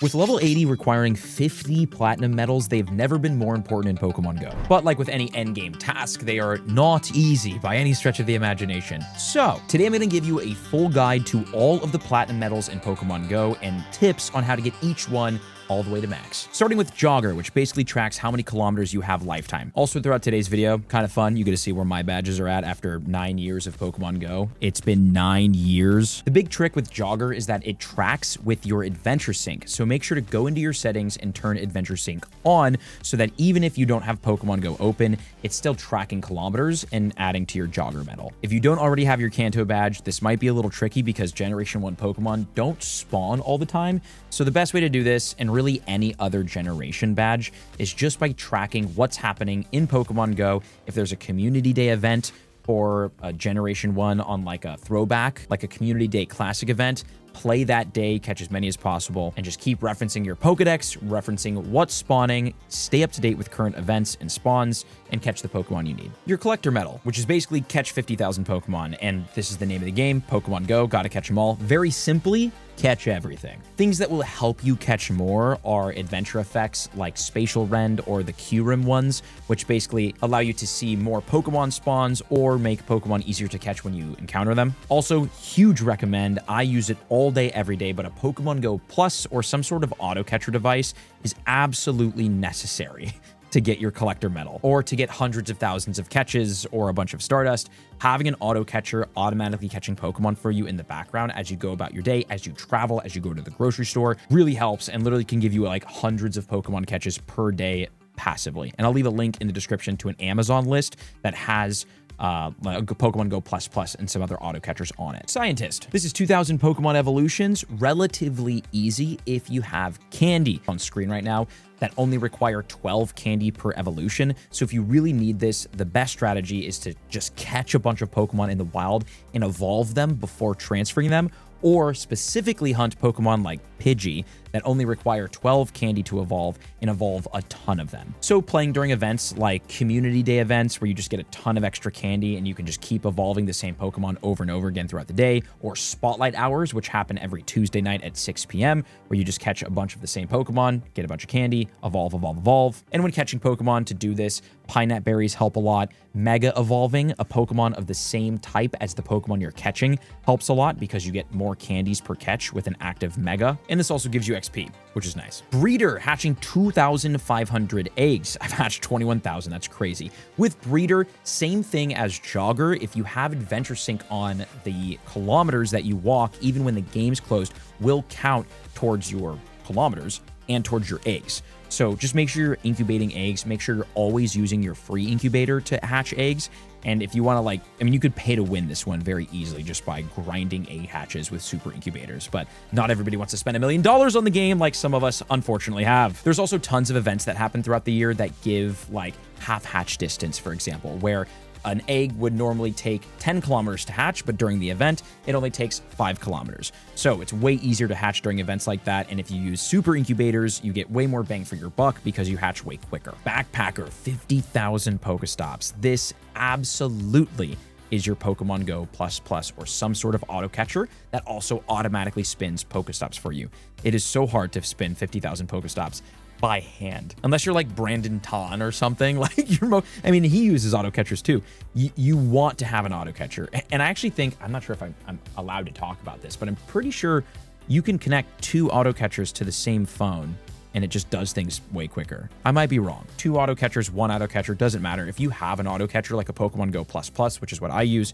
With level 80 requiring 50 platinum medals, they've never been more important in Pokemon Go. But like with any endgame task, they are not easy by any stretch of the imagination. So today I'm going to give you a full guide to all of the platinum medals in Pokemon Go and tips on how to get each one all the way to max. Starting with Jogger, which basically tracks how many kilometers you have lifetime. Also throughout today's video, kind of fun, you get to see where my badges are at after 9 years of Pokemon Go. It's been 9 years. The big trick with Jogger is that it tracks with your Adventure Sync. So make sure to go into your settings and turn Adventure Sync on so that even if you don't have Pokemon Go open, it's still tracking kilometers and adding to your Jogger medal. If you don't already have your Kanto badge, this might be a little tricky because Generation 1 Pokemon don't spawn all the time. So the best way to do this, and really any other generation badge, is just by tracking what's happening in Pokemon Go. If there's a Community Day event or a Generation 1 on like a throwback, like a Community Day Classic event, play that day, catch as many as possible, and just keep referencing your Pokedex, referencing what's spawning, stay up to date with current events and spawns, and catch the Pokemon you need. Your collector medal, which is basically catch 50,000 Pokemon, and this is the name of the game, Pokemon Go, gotta catch them all. Very simply, catch everything. Things that will help you catch more are adventure effects like Spatial Rend or the Q-Rim ones, which basically allow you to see more Pokemon spawns or make Pokemon easier to catch when you encounter them. Also, huge recommend, I use it all day, every day, but a Pokemon Go Plus or some sort of auto catcher device is absolutely necessary to get your collector medal or to get hundreds of thousands of catches or a bunch of Stardust. Having an auto catcher automatically catching Pokemon for you in the background as you go about your day, as you travel, as you go to the grocery store, really helps and literally can give you like hundreds of Pokemon catches per day passively. And I'll leave a link in the description to an Amazon list that has like Pokemon Go Plus and some other auto catchers on it. Scientist. This is 2,000 Pokemon evolutions. Relatively easy if you have candy on screen right now that only require 12 candy per evolution. So if you really need this, the best strategy is to just catch a bunch of Pokemon in the wild and evolve them before transferring them, or specifically hunt Pokemon like Pidgey that only require 12 candy to evolve and evolve a ton of them. So playing during events like Community Day events where you just get a ton of extra candy and you can just keep evolving the same Pokemon over and over again throughout the day, or Spotlight Hours, which happen every Tuesday night at 6 p.m., where you just catch a bunch of the same Pokemon, get a bunch of candy, evolve. And when catching Pokemon, to do this, Pinette Berries help a lot. Mega evolving a Pokemon of the same type as the Pokemon you're catching helps a lot because you get more candies per catch with an active Mega. And this also gives you XP, which is nice. Breeder, hatching 2,500 eggs. I've hatched 21,000. That's crazy. With Breeder, same thing as Jogger. If you have Adventure Sync on, the kilometers that you walk, even when the game's closed, will count towards your kilometers and towards your eggs. So just make sure you're incubating eggs. Make sure you're always using your free incubator to hatch eggs. And if you want to, like, I mean, you could pay to win this one very easily just by grinding egg hatches with super incubators, but not everybody wants to spend $1 million on the game like some of us unfortunately have. There's also tons of events that happen throughout the year that give like half hatch distance, for example, where an egg would normally take 10 kilometers to hatch, but during the event, it only takes 5 kilometers. So it's way easier to hatch during events like that. And if you use super incubators, you get way more bang for your buck because you hatch way quicker. Backpacker, 50,000 Pokestops. This absolutely is your Pokemon Go Plus or some sort of auto catcher that also automatically spins Pokestops for you. It is so hard to spin 50,000 Pokestops by hand, unless you're like Brandon Ton or something. Like I mean, he uses auto catchers too. You want to have an auto catcher, and I actually think, I'm not sure if I'm allowed to talk about this, but I'm pretty sure you can connect 2 auto catchers to the same phone and it just does things way quicker. I might be wrong. 2 auto catchers, 1 auto catcher, doesn't matter. If you have an auto catcher like a Pokemon Go Plus, which is what I use,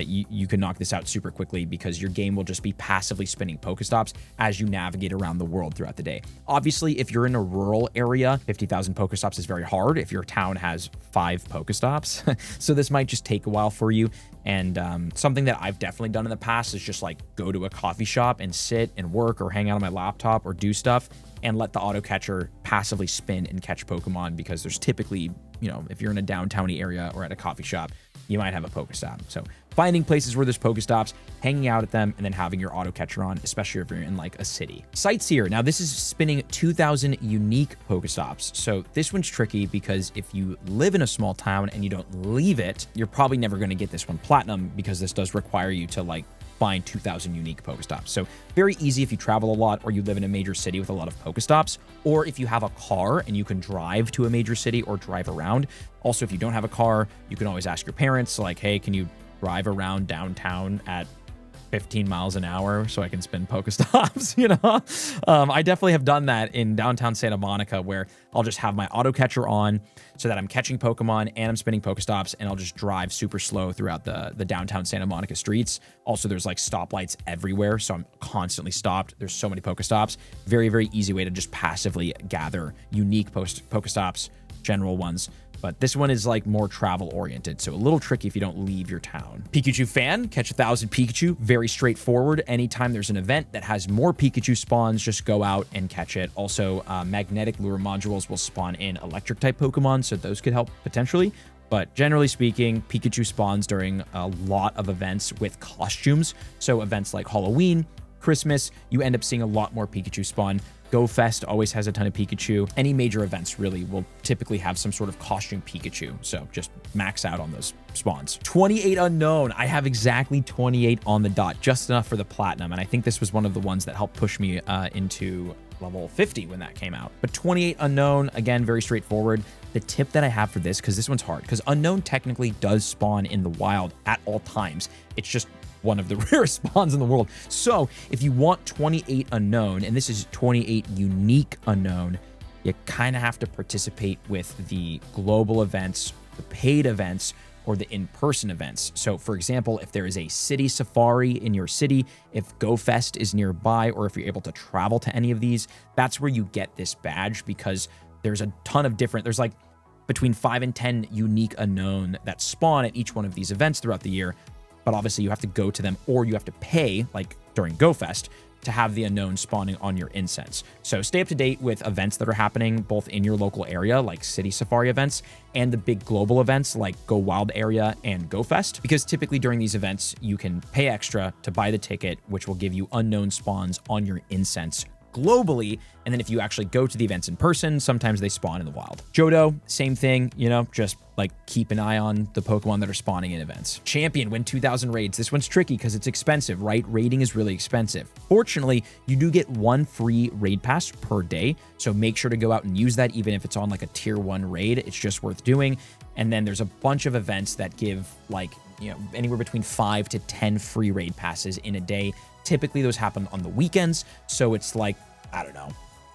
you can knock this out super quickly because your game will just be passively spinning Pokestops as you navigate around the world throughout the day. Obviously, if you're in a rural area, 50,000 Pokestops is very hard if your town has 5 Pokestops. So this might just take a while for you. And something that I've definitely done in the past is just like go to a coffee shop and sit and work or hang out on my laptop or do stuff and let the auto catcher passively spin and catch Pokemon, because there's typically, you know, if you're in a downtowny area or at a coffee shop, you might have a Pokestop. So finding places where there's Pokestops, hanging out at them, and then having your auto catcher on, especially if you're in like a city. Sightseer. Now this is spinning 2,000 unique Pokestops. So this one's tricky because if you live in a small town and you don't leave it, you're probably never going to get this one platinum, because this does require you to like find 2,000 unique Pokestops. So very easy if you travel a lot or you live in a major city with a lot of Pokestops, or if you have a car and you can drive to a major city or drive around. Also, if you don't have a car, you can always ask your parents, like, hey, can you drive around downtown at 15 miles an hour so I can spin Pokestops, you know? I definitely have done that in downtown Santa Monica, where I'll just have my auto catcher on so that I'm catching Pokemon and I'm spinning Pokestops, and I'll just drive super slow throughout the downtown Santa Monica streets. Also, there's like stoplights everywhere, so I'm constantly stopped. There's so many Pokestops. Very, very easy way to just passively gather unique Pokestops, general ones. But this one is like more travel oriented, so a little tricky if you don't leave your town. Pikachu fan, catch 1,000 Pikachu. Very straightforward. Anytime there's an event that has more Pikachu spawns, just go out and catch it. Also, magnetic lure modules will spawn in electric type Pokemon, so those could help potentially. But generally speaking, Pikachu spawns during a lot of events with costumes. So events like Halloween, Christmas, you end up seeing a lot more Pikachu spawn. Go Fest always has a ton of Pikachu. Any major events really will typically have some sort of costume Pikachu. So just max out on those spawns. 28 unknown. I have exactly 28 on the dot, just enough for the platinum. And I think this was one of the ones that helped push me into level 50 when that came out. But 28 unknown, again, very straightforward. The tip that I have for this, because this one's hard, because unknown technically does spawn in the wild at all times. It's just one of the rarest spawns in the world. So if you want 28 unknown, and this is 28 unique unknown, you kind of have to participate with the global events, the paid events, or the in-person events. So for example, if there is a city safari in your city, if Go Fest is nearby, or if you're able to travel to any of these, that's where you get this badge, because there's a ton of different, there's like between 5 and 10 unique unknown that spawn at each one of these events throughout the year. But obviously you have to go to them, or you have to pay, like during Go Fest, to have the unknown spawning on your incense. So stay up to date with events that are happening both in your local area, like city safari events, and the big global events like Go Wild Area and Go Fest, because typically during these events, you can pay extra to buy the ticket, which will give you unknown spawns on your incense globally. And then if you actually go to the events in person, sometimes they spawn in the wild. Johto, same thing, you know, just like keep an eye on the Pokemon that are spawning in events. Champion, win 2,000 raids. This one's tricky because it's expensive, right? Raiding is really expensive. Fortunately, you do get one free raid pass per day. So make sure to go out and use that, even if it's on like a tier 1 raid. It's just worth doing. And then there's a bunch of events that give like, you know, anywhere between 5 to 10 free raid passes in a day. Typically those happen on the weekends. So it's like, I don't know,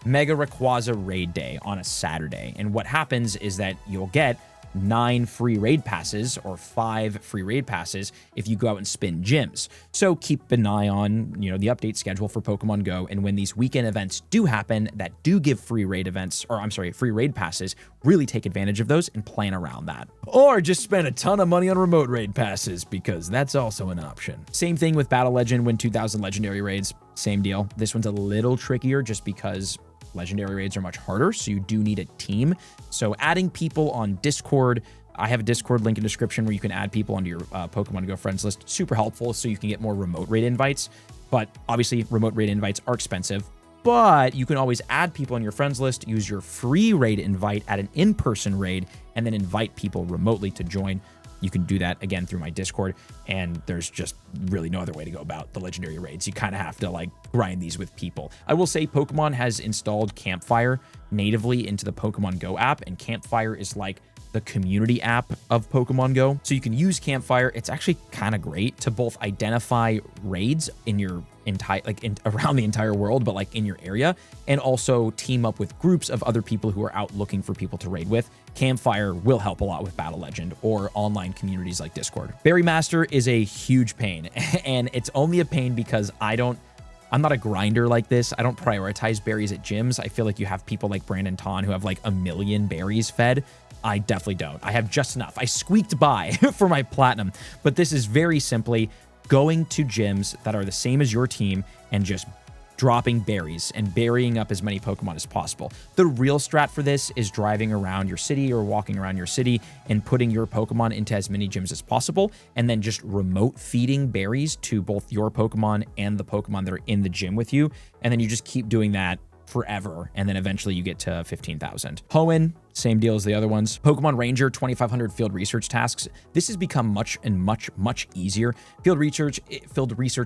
Mega Rayquaza raid day on a Saturday. And what happens is that you'll get 9 free raid passes or 5 free raid passes if you go out and spin gyms. So keep an eye on, you know, the update schedule for Pokemon Go. And when these weekend events do happen that do give free raid events, or I'm sorry, free raid passes, really take advantage of those and plan around that. Or just spend a ton of money on remote raid passes, because that's also an option. Same thing with Battle Legend, win 2,000 legendary raids. Same deal. This one's a little trickier just because legendary raids are much harder, so you do need a team. So adding people on Discord, I have a Discord link in the description where you can add people onto your Pokemon Go friends list. Super helpful, so you can get more remote raid invites. But obviously, remote raid invites are expensive. But you can always add people on your friends list, use your free raid invite at an in-person raid, and then invite people remotely to join. You can do that, again, through my Discord, and there's just really no other way to go about the legendary raids. You kind of have to, like, grind these with people. I will say Pokemon has installed Campfire natively into the Pokemon Go app, and Campfire is like the community app of Pokemon Go. So you can use Campfire. It's actually kind of great to both identify raids in your entire, like around the entire world, but like in your area, and also team up with groups of other people who are out looking for people to raid with. Campfire will help a lot with Battle Legend or online communities like Discord. Berry Master is a huge pain, and it's only a pain because I'm not a grinder like this. I don't prioritize berries at gyms. I feel like you have people like Brandon Ton who have like 1 million berries fed. I definitely don't. I have just enough. I squeaked by for my platinum, but this is very simply going to gyms that are the same as your team and just dropping berries and burying up as many Pokemon as possible. The real strat for this is driving around your city or walking around your city and putting your Pokemon into as many gyms as possible, and then just remote feeding berries to both your Pokemon and the Pokemon that are in the gym with you. And then you just keep doing that forever, and then eventually you get to 15,000. Hoenn, same deal as the other ones. Pokemon Ranger, 2,500 field research tasks. This has become much easier. Field research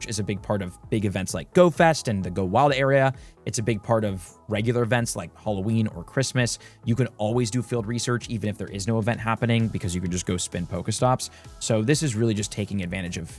is a big part of big events like Go Fest and the Go Wild area. It's a big part of regular events like Halloween or Christmas. You can always do field research even if there is no event happening because you can just go spin Pokestops. So this is really just taking advantage of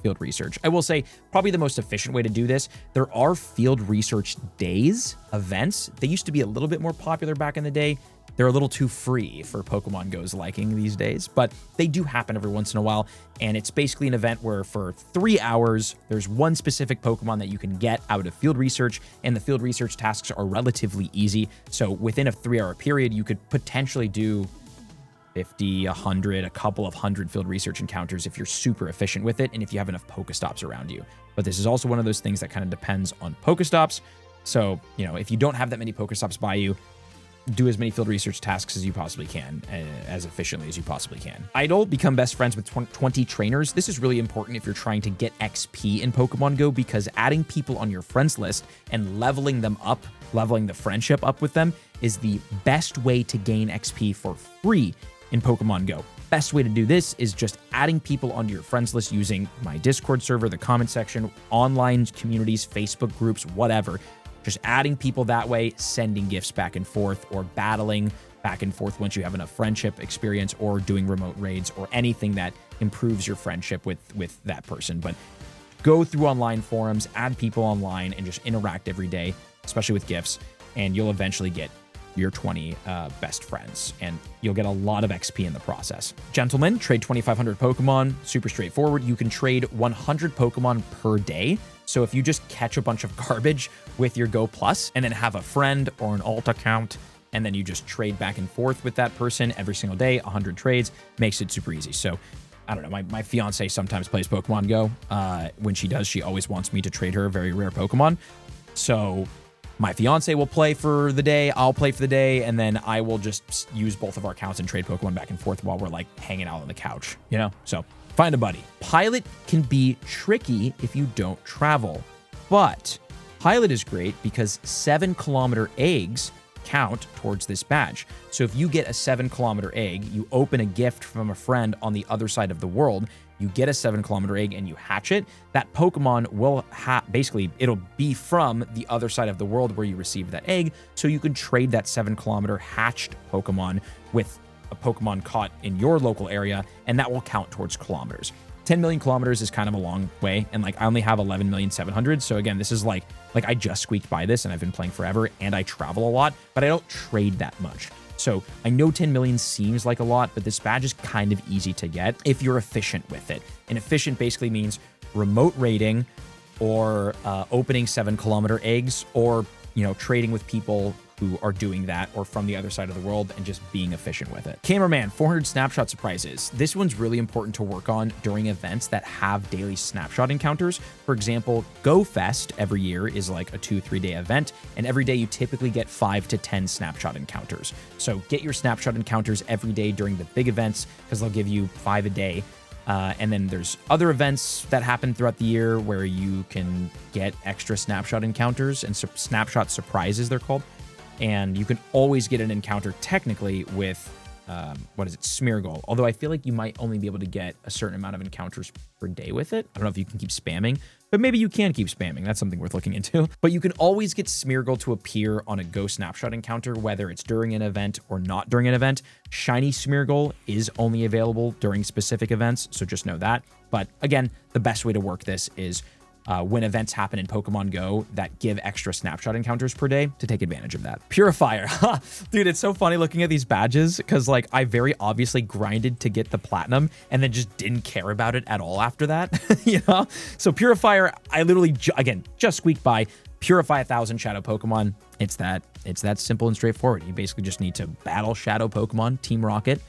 field research. I will say probably the most efficient way to do this, there are field research days, events. They used to be a little bit more popular back in the day. They're a little too free for Pokemon Go's liking these days, but they do happen every once in a while. And it's basically an event where for 3 hours, there's one specific Pokemon that you can get out of field research, and the field research tasks are relatively easy. So within a 3-hour period, you could potentially do 50, 100, a couple of 100 field research encounters if you're super efficient with it and if you have enough Pokestops around you. But this is also one of those things that kind of depends on Pokestops. So, if you don't have that many Pokestops by you, do as many field research tasks as you possibly can, as efficiently as you possibly can. Idle, become best friends with 20 trainers. This is really important if you're trying to get XP in Pokemon Go because adding people on your friends list and leveling them up, leveling the friendship up with them is the best way to gain XP for free in Pokemon Go. Best way to do this is just adding people onto your friends list using my Discord server, the comment section, online communities, Facebook groups, whatever. Just adding people that way, sending gifts back and forth, or battling back and forth once you have enough friendship experience, or doing remote raids, or anything that improves your friendship with that person. But go through online forums, add people online, and just interact every day, especially with gifts, and you'll eventually get your 20 best friends, and you'll get a lot of XP in the process. Gentlemen, trade 2,500 Pokemon, super straightforward. You can trade 100 Pokemon per day. So if you just catch a bunch of garbage with your Go Plus and then have a friend or an alt account, and then you just trade back and forth with that person every single day, 100 trades, makes it super easy. So I don't know, my fiance sometimes plays Pokemon Go. When she does, she always wants me to trade her a very rare Pokemon. So my fiance will play for the day, I'll play for the day, and then I will just use both of our accounts and trade Pokemon back and forth while we're like hanging out on the couch, So find a buddy. Pilot can be tricky if you don't travel, but Pilot is great because 7-kilometer eggs count towards this badge. So if you get a 7-kilometer egg, you open a gift from a friend on the other side of the world, you get a 7-kilometer egg and you hatch it, that Pokemon will basically, it'll be from the other side of the world where you received that egg, so you can trade that 7-kilometer hatched Pokemon with a Pokemon caught in your local area, and that will count towards kilometers. 10 million kilometers is kind of a long way, and I only have 11,700,000. So again, this is like I just squeaked by this, and I've been playing forever, and I travel a lot, but I don't trade that much. So I know 10 million seems like a lot, but this badge is kind of easy to get if you're efficient with it. And efficient basically means remote raiding, or opening 7-kilometer eggs, or trading with people who are doing that or from the other side of the world, and just being efficient with it. Cameraman, 400 snapshot surprises. This one's really important to work on during events that have daily snapshot encounters. For example, Go Fest every year is like a 2-3 day event, and every day you typically get 5 to 10 snapshot encounters. So get your snapshot encounters every day during the big events because they'll give you 5 a day. And then there's other events that happen throughout the year where you can get extra snapshot encounters, and snapshot surprises they're called. And you can always get an encounter technically with, Smeargle. Although I feel like you might only be able to get a certain amount of encounters per day with it. I don't know if you can keep spamming, but maybe you can keep spamming. That's something worth looking into. But you can always get Smeargle to appear on a Go Snapshot encounter, whether it's during an event or not during an event. Shiny Smeargle is only available during specific events, so just know that. But again, the best way to work this is when events happen in Pokemon Go that give extra snapshot encounters per day, to take advantage of that. Purifier. Dude, it's so funny looking at these badges because I very obviously grinded to get the platinum and then just didn't care about it at all after that. So Purifier, I literally just squeaked by. Purify 1,000 shadow Pokemon. It's that simple and straightforward. You basically just need to battle shadow Pokemon, Team Rocket,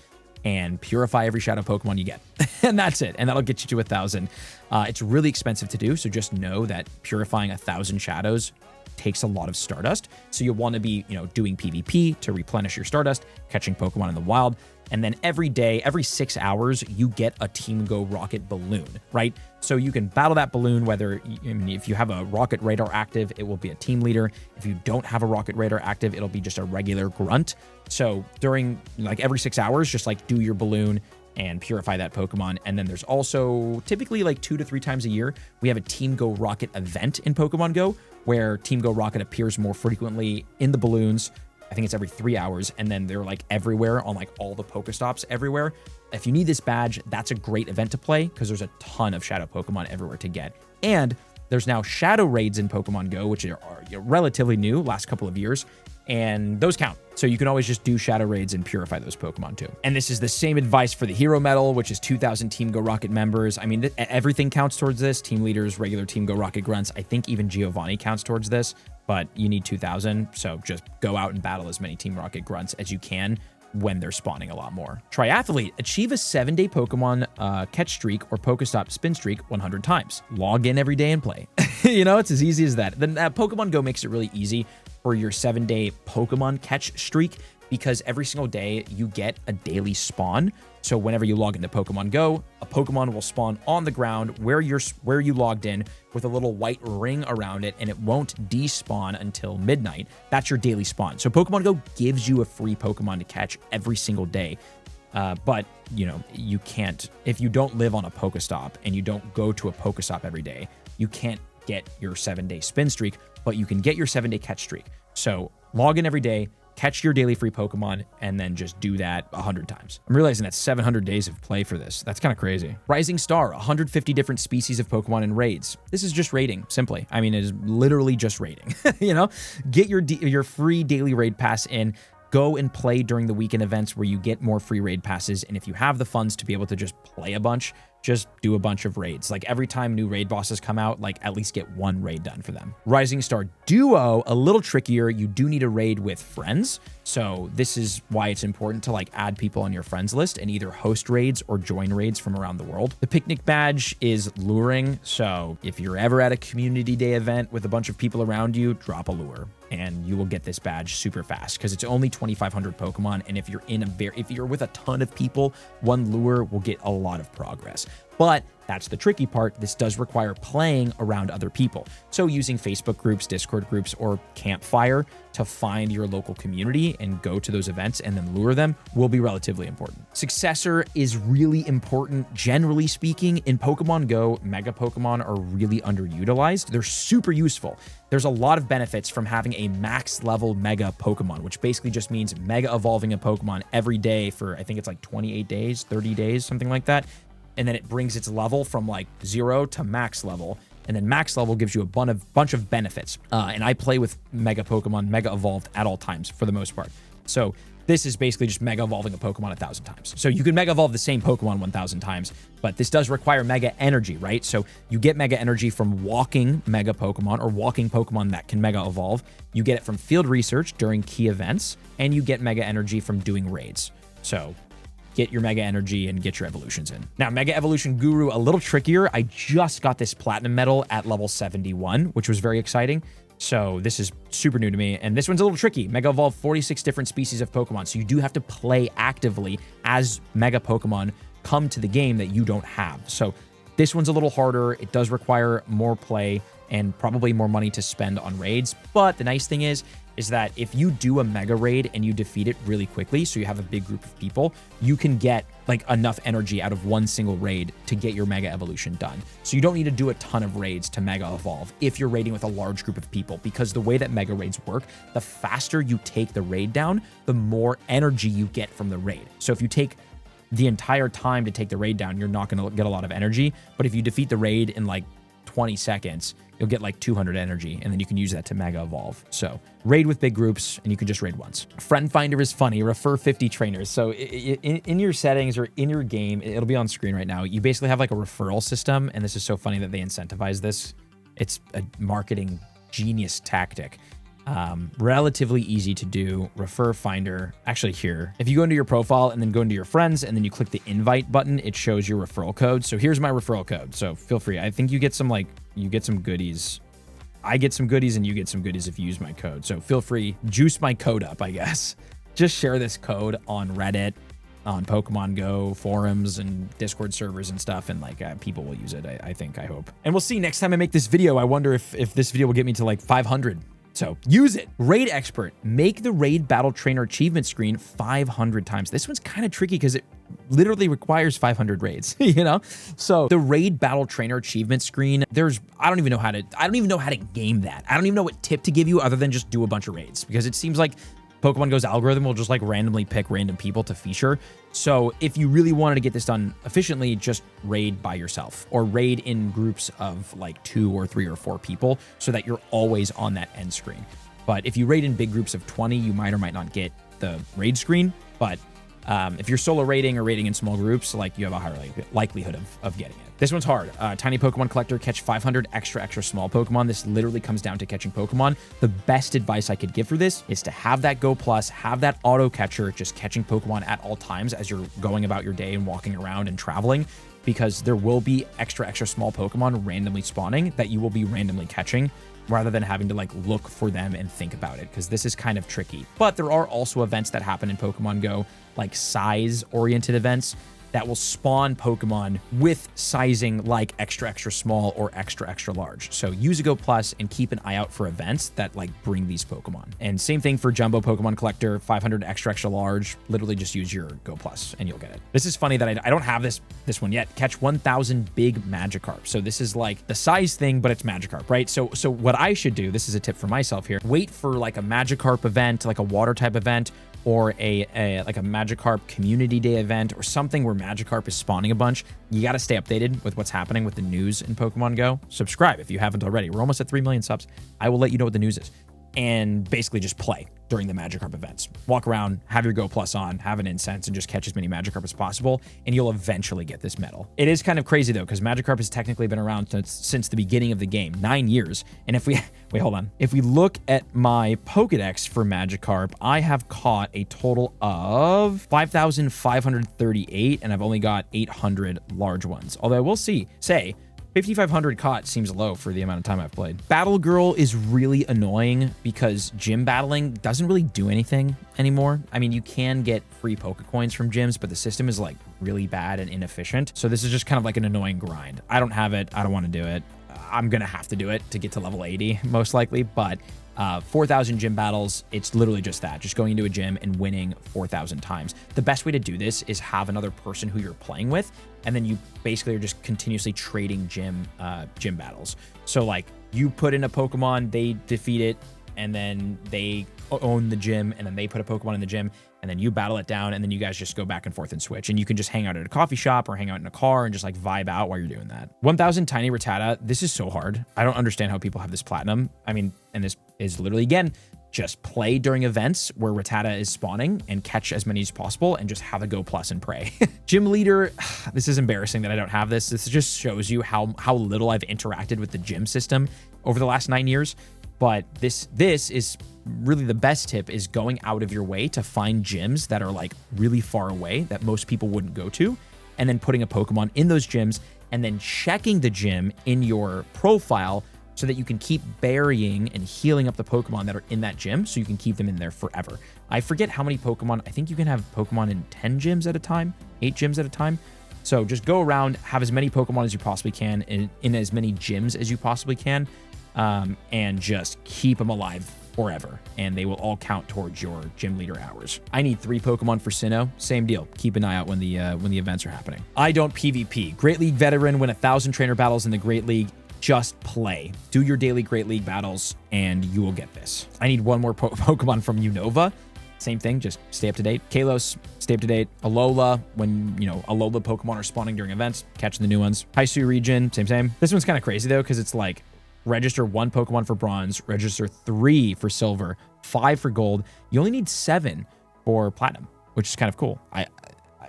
and purify every shadow Pokemon you get. And that's it. And that'll get you to 1,000. It's really expensive to do, so just know that purifying 1,000 shadows takes a lot of Stardust. So you'll want to be, doing PvP to replenish your Stardust, catching Pokemon in the wild. And then every day, every 6 hours, you get a Team Go Rocket balloon, right? So you can battle that balloon, whether, if you have a Rocket Radar active, it will be a team leader. If you don't have a Rocket Radar active, it'll be just a regular grunt. So during every 6 hours, just do your balloon and purify that Pokemon. And then there's also typically 2 to 3 times a year, we have a Team Go Rocket event in Pokemon Go, where Team Go Rocket appears more frequently in the balloons. I think it's every 3 hours, and then they're everywhere on all the Pokestops everywhere. If you need this badge, that's a great event to play because there's a ton of Shadow Pokemon everywhere to get. And there's now Shadow Raids in Pokemon Go, which are relatively new, last couple of years, and those count. So you can always just do Shadow Raids and purify those Pokemon too. And this is the same advice for the Hero Medal, which is 2,000 Team Go Rocket members. I mean, everything counts towards this. Team leaders, regular Team Go Rocket grunts. I think even Giovanni counts towards this, but you need 2,000. So just go out and battle as many Team Rocket grunts as you can when they're spawning a lot more. Triathlete, achieve a 7-day Pokemon catch streak or Pokestop spin streak 100 times. Log in every day and play. It's as easy as that. Then Pokemon Go makes it really easy for your 7-day Pokemon catch streak because every single day you get a daily spawn. So whenever you log into Pokemon Go, a Pokemon will spawn on the ground where you logged in with a little white ring around it, and it won't despawn until midnight. That's your daily spawn. So Pokemon Go gives you a free Pokemon to catch every single day. But, you can't, if you don't live on a Pokestop and you don't go to a Pokestop every day, you can't get your 7-day spin streak, but you can get your 7-day catch streak. So log in every day, catch your daily free Pokemon, and then just do that 100 times. I'm realizing that's 700 days of play for this. That's kind of crazy. Rising Star, 150 different species of Pokemon in raids. This is just raiding, simply. I mean, it is literally just raiding. Get your free daily raid pass in. Go and play during the weekend events where you get more free raid passes. And if you have the funds to be able to just play a bunch, just do a bunch of raids. Every time new raid bosses come out, at least get one raid done for them. Rising Star Duo, a little trickier. You do need a raid with friends. So this is why it's important to add people on your friends list and either host raids or join raids from around the world. The Picnic Badge is luring. So if you're ever at a community day event with a bunch of people around you, drop a lure and you will get this badge super fast because it's only 2,500 Pokemon. And if you're with a ton of people, one lure will get a lot of progress. But that's the tricky part. This does require playing around other people. So using Facebook groups, Discord groups, or Campfire to find your local community and go to those events and then lure them will be relatively important. Successor is really important. Generally speaking, in Pokemon Go, Mega Pokemon are really underutilized. They're super useful. There's a lot of benefits from having a max level Mega Pokemon, which basically just means Mega evolving a Pokemon every day for, I think it's 28 days, 30 days, something like that. And then it brings its level from 0 to max level. And then max level gives you a bunch of benefits. And I play with Mega Pokemon, Mega Evolved at all times for the most part. So this is basically just Mega Evolving a Pokemon 1,000 times. So you can Mega Evolve the same Pokemon 1,000 times, but this does require Mega Energy, right? So you get Mega Energy from walking Mega Pokemon or walking Pokemon that can Mega Evolve. You get it from field research during key events, and you get Mega Energy from doing raids. So get your Mega Energy and get your evolutions in. Now, Mega Evolution Guru, a little trickier. I just got this Platinum Medal at level 71, which was very exciting. So this is super new to me. And this one's a little tricky. Mega Evolve 46 different species of Pokemon. So you do have to play actively as Mega Pokemon come to the game that you don't have. So this one's a little harder. It does require more play and probably more money to spend on raids. But the nice thing is that if you do a mega raid and you defeat it really quickly, so you have a big group of people, you can get enough energy out of one single raid to get your Mega Evolution done. So you don't need to do a ton of raids to Mega Evolve if you're raiding with a large group of people, because the way that Mega Raids work, the faster you take the raid down, the more energy you get from the raid. So if you take the entire time to take the raid down, you're not going to get a lot of energy. But if you defeat the raid in 20 seconds, you'll get 200 energy, and then you can use that to Mega Evolve. So raid with big groups, and you can just raid once. Friend Finder is funny. Refer 50 trainers. So in your settings or in your game, it'll be on screen right now. You basically have a referral system, and this is so funny that they incentivize this. It's a marketing genius tactic. Relatively easy to do. Refer Finder. Actually, here, if you go into your profile and then go into your friends and then you click the invite button, it shows your referral code. So here's my referral code. So feel free. I think you get some goodies. I get some goodies and you get some goodies if you use my code. So feel free, juice my code up, I guess. Just share this code on Reddit, on Pokemon Go forums and Discord servers and stuff, and like people will use it, I think, I hope. And we'll see next time I make this video. I wonder if this video will get me to like 500. So use it. Raid Expert. Make the Raid Battle Trainer achievement screen 500 times. This one's kind of tricky because it literally requires 500 raids, you know? So the Raid Battle Trainer achievement screen, I don't even know how to game that. I don't even know what tip to give you other than just do a bunch of raids, because it seems like Pokemon Go's algorithm will just like randomly pick random people to feature. So if you really wanted to get this done efficiently, just raid by yourself or raid in groups of like 2 or 3 or 4 people so that you're always on that end screen. But if you raid in big groups of 20, you might or might not get the raid screen. But if you're solo raiding or raiding in small groups, like you have a higher likelihood of getting it. This one's hard. Tiny Pokemon Collector, catch 500 extra small Pokemon. This literally comes down to catching Pokemon. The best advice I could give for this is to have that Go Plus, have that auto catcher, just catching Pokemon at all times as you're going about your day and walking around and traveling, because there will be extra small Pokemon randomly spawning that you will be randomly catching, rather than having to like look for them and think about it, because this is kind of tricky. But there are also events that happen in Pokemon Go, like size-oriented events that will spawn Pokemon with sizing like extra small or extra large. So use a Go Plus and keep an eye out for events that like bring these Pokemon. And same thing for Jumbo Pokemon Collector, 500 extra large. Literally just use your Go Plus and you'll get it. This is funny that I don't have this one yet. Catch 1,000 big Magikarp. So this is like the size thing, but it's Magikarp, right? So what I should do, this is a tip for myself here, wait for like a Magikarp event, like a water type event, or like a Magikarp community day event or something where Magikarp is spawning a bunch. You got to stay updated with what's happening with the news in Pokemon Go. Subscribe if you haven't already. We're almost at 3 million subs. I will let you know what the news is. And basically just play during the Magikarp events. Walk around, have your Go Plus on, have an incense, and just catch as many Magikarp as possible, and you'll eventually get this medal. It is kind of crazy, though, because Magikarp has technically been around since the beginning of the game, 9 years. And if we... Wait, hold on. If we look at my Pokedex for Magikarp, I have caught a total of 5,538, and I've only got 800 large ones. Although I will say 5,500 caught seems low for the amount of time I've played. Battle Girl is really annoying because gym battling doesn't really do anything anymore. I mean, you can get free Pokecoins from gyms, but the system is like really bad and inefficient. So this is just kind of like an annoying grind. I don't have it. I don't want to do it. I'm going to have to do it to get to level 80, most likely, but 4,000 gym battles, it's literally just that, just going into a gym and winning 4,000 times. The best way to do this is have another person who you're playing with, and then you basically are just continuously trading gym battles. So like you put in a Pokemon, they defeat it, and then they own the gym, and then they put a Pokemon in the gym, and then you battle it down, and then you guys just go back and forth and switch. And you can just hang out at a coffee shop or hang out in a car and just like vibe out while you're doing that. 1,000 Tiny Rattata. This is so hard. I don't understand how people have this platinum. I mean, and this is literally, again, just play during events where Rattata is spawning and catch as many as possible and just have a Go Plus and pray. Gym Leader. This is embarrassing that I don't have this. This just shows you how little I've interacted with the gym system over the last 9 years. But this is really the best tip, is going out of your way to find gyms that are like really far away that most people wouldn't go to, and then putting a Pokemon in those gyms and then checking the gym in your profile so that you can keep burying and healing up the Pokemon that are in that gym so you can keep them in there forever. I forget how many Pokemon. I think you can have Pokemon in 10 gyms at a time, 8 gyms at a time. So just go around, have as many Pokemon as you possibly can in as many gyms as you possibly can. And just keep them alive forever, and they will all count towards your gym leader hours. I need 3 Pokemon for Sinnoh. Same deal. Keep an eye out when the events are happening. I don't PvP. Great League veteran, win 1,000 trainer battles in the Great League. Just play. Do your daily Great League battles, and you will get this. I need 1 more Pokemon from Unova. Same thing, just stay up to date. Kalos, stay up to date. Alola, when, Alola Pokemon are spawning during events, catch the new ones. Haisu region, same. This one's kind of crazy, though, because it's like, register 1 Pokemon for bronze, register 3 for silver, 5 for gold. You only need 7 for platinum, which is kind of cool.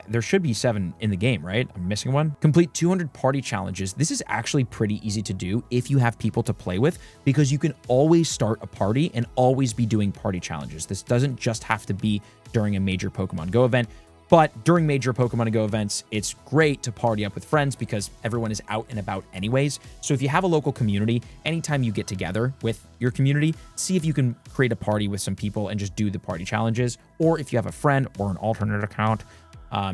There should be 7 in the game, right? I'm missing one. Complete 200 party challenges. This is actually pretty easy to do if you have people to play with, because you can always start a party and always be doing party challenges. This doesn't just have to be during a major Pokemon Go event. But during major Pokemon Go events, it's great to party up with friends because everyone is out and about anyways. So if you have a local community, anytime you get together with your community, see if you can create a party with some people and just do the party challenges. Or if you have a friend or an alternate account,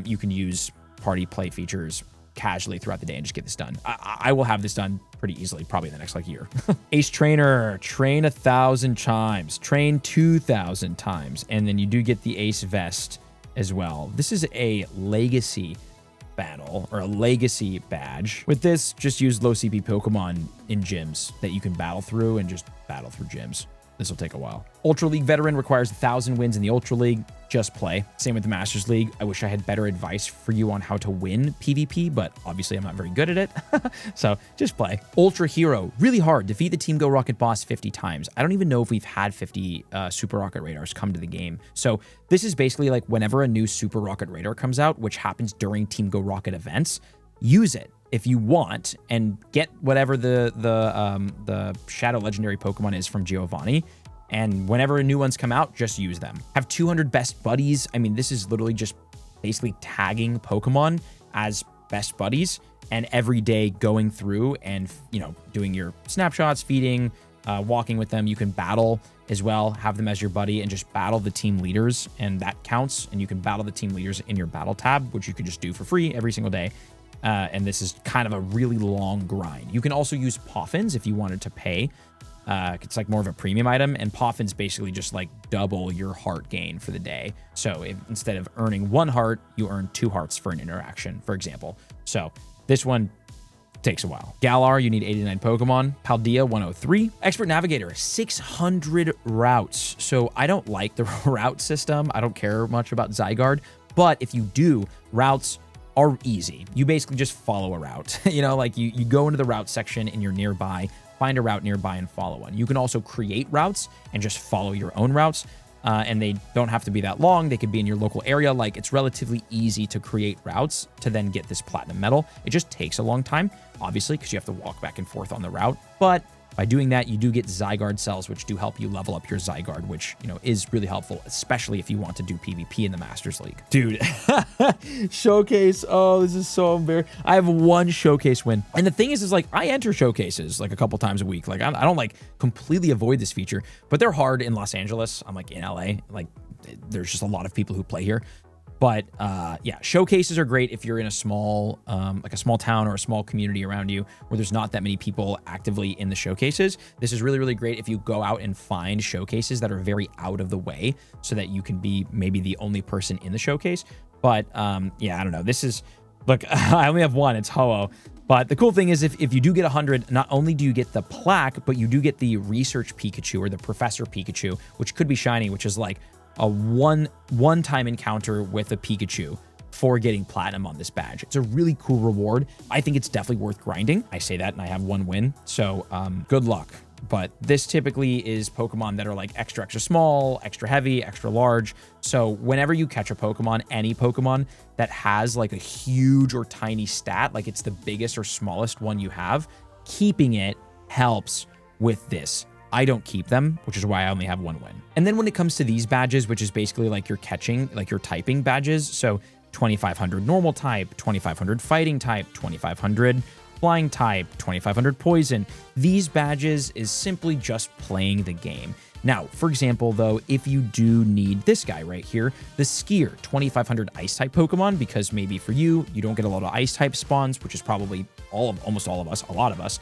you can use party play features casually throughout the day and just get this done. I will have this done pretty easily, probably in the next year. Ace Trainer, train 1,000 times, train 2,000 times, and then you do get the Ace Vest as well. This is a legacy battle or a legacy badge. With this, just use low CP Pokemon in gyms that you can battle through and just battle through gyms. This will take a while. Ultra League Veteran requires 1,000 wins in the Ultra League. Just play. Same with the Masters League. I wish I had better advice for you on how to win PvP, but obviously I'm not very good at it. So just play. Ultra Hero, really hard. Defeat the Team Go Rocket boss 50 times. I don't even know if we've had 50 Super Rocket Radars come to the game. So this is basically like whenever a new Super Rocket Radar comes out, which happens during Team Go Rocket events, use it if you want and get whatever the Shadow Legendary Pokemon is from Giovanni. And whenever new ones come out, just use them. Have 200 best buddies. I mean, this is literally just basically tagging Pokemon as best buddies and every day going through and, you know, doing your snapshots, feeding, walking with them. You can battle as well, have them as your buddy and just battle the team leaders. And that counts. And you can battle the team leaders in your battle tab, which you can just do for free every single day. And this is kind of a really long grind. You can also use Poffins if you wanted to pay. It's like more of a premium item, and Poffins basically just like double your heart gain for the day. So if, instead of earning 1 heart, you earn 2 hearts for an interaction, for example. So this one takes a while. Galar, you need 89 Pokemon. Paldea, 103. Expert Navigator, 600 routes. So I don't like the route system. I don't care much about Zygarde, but if you do, routes are easy. You basically just follow a route. You know, like you go into the route section and you're nearby, find a route nearby and follow one. You can also create routes and just follow your own routes. And they don't have to be that long. They could be in your local area. Like, it's relatively easy to create routes to then get this platinum medal. It just takes a long time, obviously, because you have to walk back and forth on the route. But by doing that, you do get Zygarde cells, which do help you level up your Zygarde, which, you know, is really helpful, especially if you want to do PvP in the Masters League. Dude, showcase. Oh, this is so embarrassing. I have 1 showcase win. And the thing is like, I enter showcases like a couple times a week. Like, I don't like completely avoid this feature, but they're hard in Los Angeles. I'm like in LA. Like, there's just a lot of people who play here. But yeah, showcases are great if you're in a small, like a small town or a small community around you where there's not that many people actively in the showcases. This is really, really great if you go out and find showcases that are very out of the way so that you can be maybe the only person in the showcase. But yeah, I don't know. This is, look, I only have 1. It's Ho-Oh. But the cool thing is if you do get 100, not only do you get the plaque, but you do get the Research Pikachu or the Professor Pikachu, which could be shiny, which is like a one-time encounter with a Pikachu for getting platinum on this badge. It's a really cool reward. I think it's definitely worth grinding. I say that and I have 1 win. So good luck. But this typically is Pokemon that are like extra, extra small, extra heavy, extra large. So whenever you catch a Pokemon, any Pokemon that has like a huge or tiny stat, like it's the biggest or smallest one you have, keeping it helps with this. I don't keep them, which is why I only have 1 win. And then when it comes to these badges, which is basically like your catching, like your typing badges. So 2,500 normal type, 2,500 fighting type, 2,500 flying type, 2,500 poison. These badges is simply just playing the game. Now, for example, though, if you do need this guy right here, the Skier, 2,500 ice type Pokemon, because maybe for you, you don't get a lot of ice type spawns, which is probably almost all of us, a lot of us.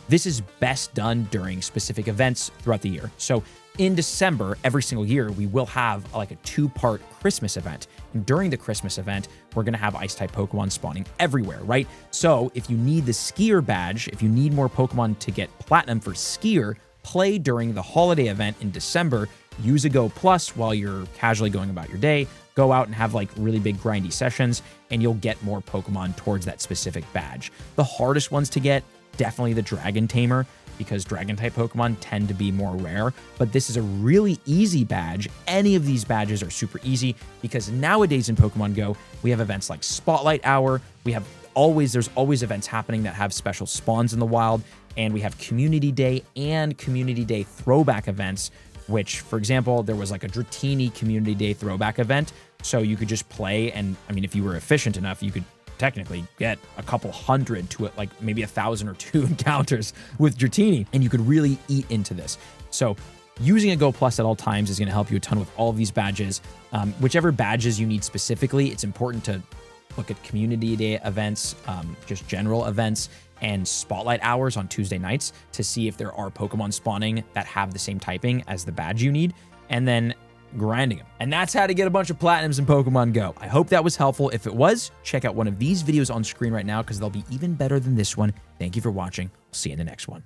This is best done during specific events throughout the year. So in December, every single year, we will have like a 2-part Christmas event. And during the Christmas event, we're going to have ice-type Pokemon spawning everywhere, right? So if you need the Skier badge, if you need more Pokemon to get platinum for Skier, play during the holiday event in December. Use a Go Plus while you're casually going about your day. Go out and have like really big grindy sessions, and you'll get more Pokemon towards that specific badge. The hardest ones to get, definitely the Dragon Tamer, because Dragon-type Pokemon tend to be more rare, but this is a really easy badge. Any of these badges are super easy because nowadays in Pokemon Go, we have events like Spotlight Hour. There's always events happening that have special spawns in the wild, and we have Community Day and Community Day throwback events which, for example, there was like a Dratini Community Day throwback event. So you could just play, and I mean, if you were efficient enough, you could technically get a couple hundred to like maybe 1,000 or 2 encounters with Dratini, and you could really eat into this. So using a Go Plus at all times is going to help you a ton with all of these badges. Whichever badges you need specifically, it's important to look at Community Day events, just general events, and spotlight hours on Tuesday nights to see if there are Pokemon spawning that have the same typing as the badge you need, and then grinding them. And that's how to get a bunch of Platinums in Pokemon Go. I hope that was helpful. If it was, check out one of these videos on screen right now because they'll be even better than this one. Thank you for watching. I'll see you in the next one.